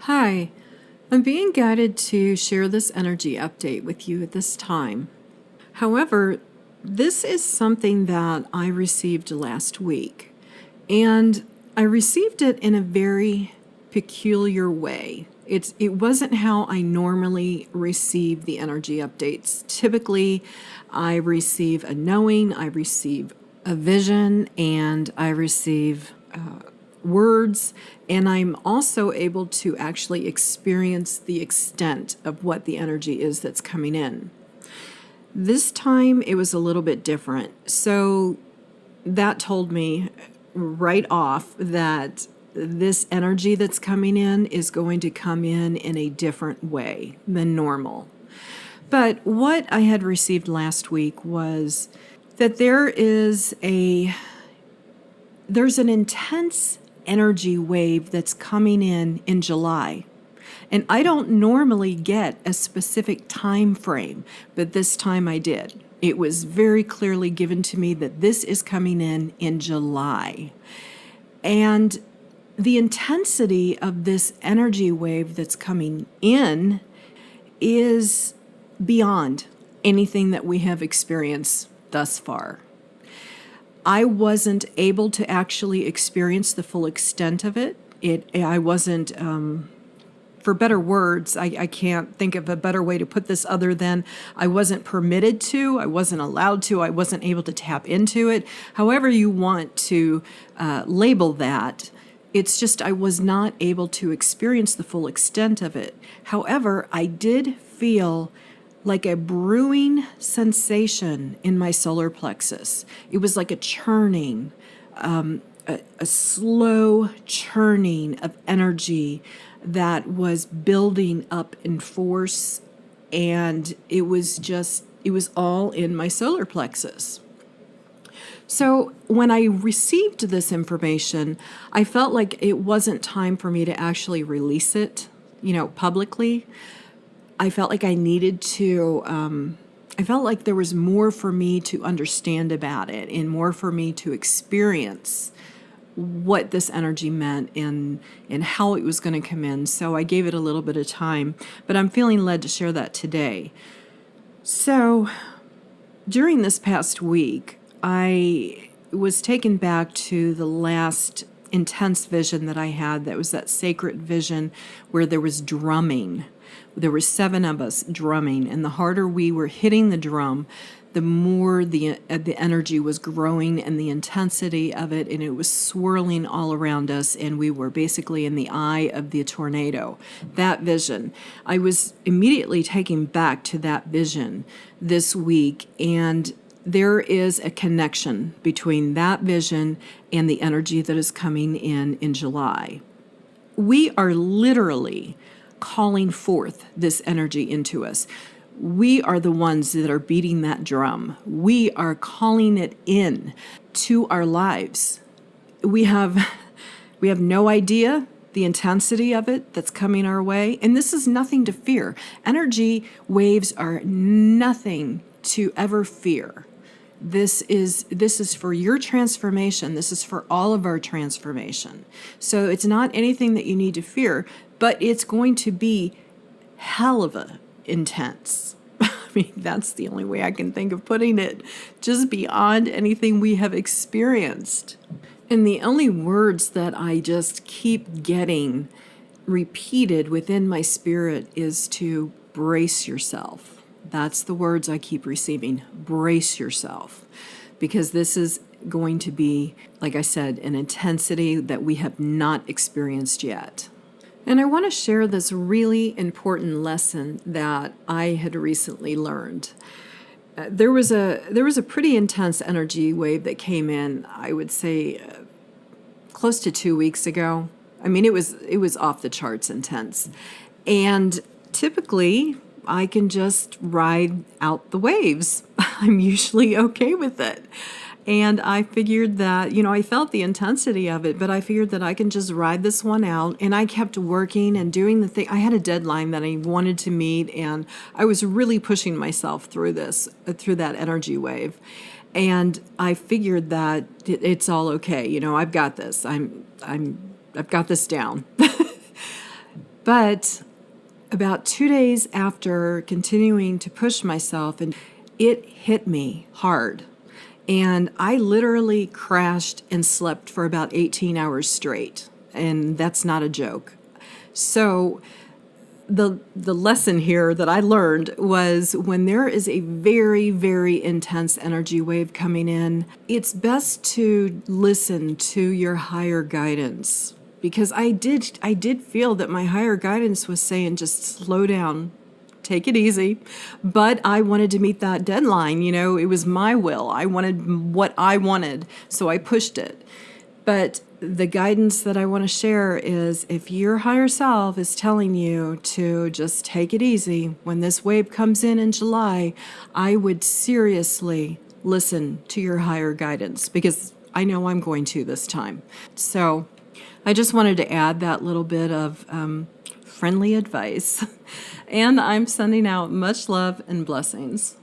Hi, I'm being guided to share this energy update with you at this time. However, this is something that I received last week, and I received it in a very peculiar way. It wasn't how I normally receive the energy updates. Typically, I receive a knowing, I receive a vision, and I receive words, and I'm also able to actually experience the extent of what the energy is that's coming in. This time it was a little bit different. So that told me right off that this energy that's coming in is going to come in a different way than normal. But what I had received last week was that there's an intense energy wave that's coming in July. And I don't normally get a specific time frame, but this time I did. It was very clearly given to me that this is coming in July. And the intensity of this energy wave that's coming in is beyond anything that we have experienced thus far. I wasn't able to actually experience the full extent of it. I wasn't, for better words, I can't think of a better way to put this other than I wasn't permitted to, I wasn't allowed to, I wasn't able to tap into it. However you want to label that, it's just I was not able to experience the full extent of it. However, I did feel like a brewing sensation in my solar plexus. It was like a churning, a slow churning of energy that was building up in force, and it was all in my solar plexus. So when I received this information, I felt like it wasn't time for me to actually release it, publicly. I felt like I needed to, I felt like there was more for me to understand about it and more for me to experience what this energy meant and how it was going to come in. So I gave it a little bit of time, but I'm feeling led to share that today. So during this past week, I was taken back to the last intense vision that I had. That was that sacred vision where there was drumming. There were 7 of us drumming, and the harder we were hitting the drum, the more the energy was growing and the intensity of it, and it was swirling all around us, and we were basically in the eye of the tornado. That vision, I was immediately taken back to that vision this week, and there is a connection between that vision and the energy that is coming in July. We are literally calling forth this energy into us. We are the ones that are beating that drum. We are calling it in to our lives. We have no idea the intensity of it that's coming our way, and this is nothing to fear. Energy waves are nothing to ever fear. This is for your transformation. This is for all of our transformation. So it's not anything that you need to fear, but it's going to be hell of a intense. I mean, that's the only way I can think of putting it. Just beyond anything we have experienced. And the only words that I just keep getting repeated within my spirit is to brace yourself. That's the words I keep receiving. Brace yourself. Because this is going to be, like I said, an intensity that we have not experienced yet. And I want to share this really important lesson that I had recently learned. There was a pretty intense energy wave that came in, I would say, close to 2 weeks ago. I mean, it was off the charts intense. And typically, I can just ride out the waves. I'm usually okay with it. And I figured that, I felt the intensity of it, but I figured that I can just ride this one out. And I kept working and doing the thing. I had a deadline that I wanted to meet, and I was really pushing myself through that energy wave. And I figured that it's all okay. I've got this. I've got this down. But about 2 days after continuing to push myself, and it hit me hard. And I literally crashed and slept for about 18 hours straight. And that's not a joke. So the lesson here that I learned was when there is a very, very intense energy wave coming in, it's best to listen to your higher guidance. Because I did feel that my higher guidance was saying, just slow down, take it easy. But I wanted to meet that deadline. It was my will. I wanted what I wanted, so I pushed it. But the guidance that I want to share is, if your higher self is telling you to just take it easy when this wave comes in July, I would seriously listen to your higher guidance, because I know I'm going to this time. So I just wanted to add that little bit of friendly advice. And I'm sending out much love and blessings.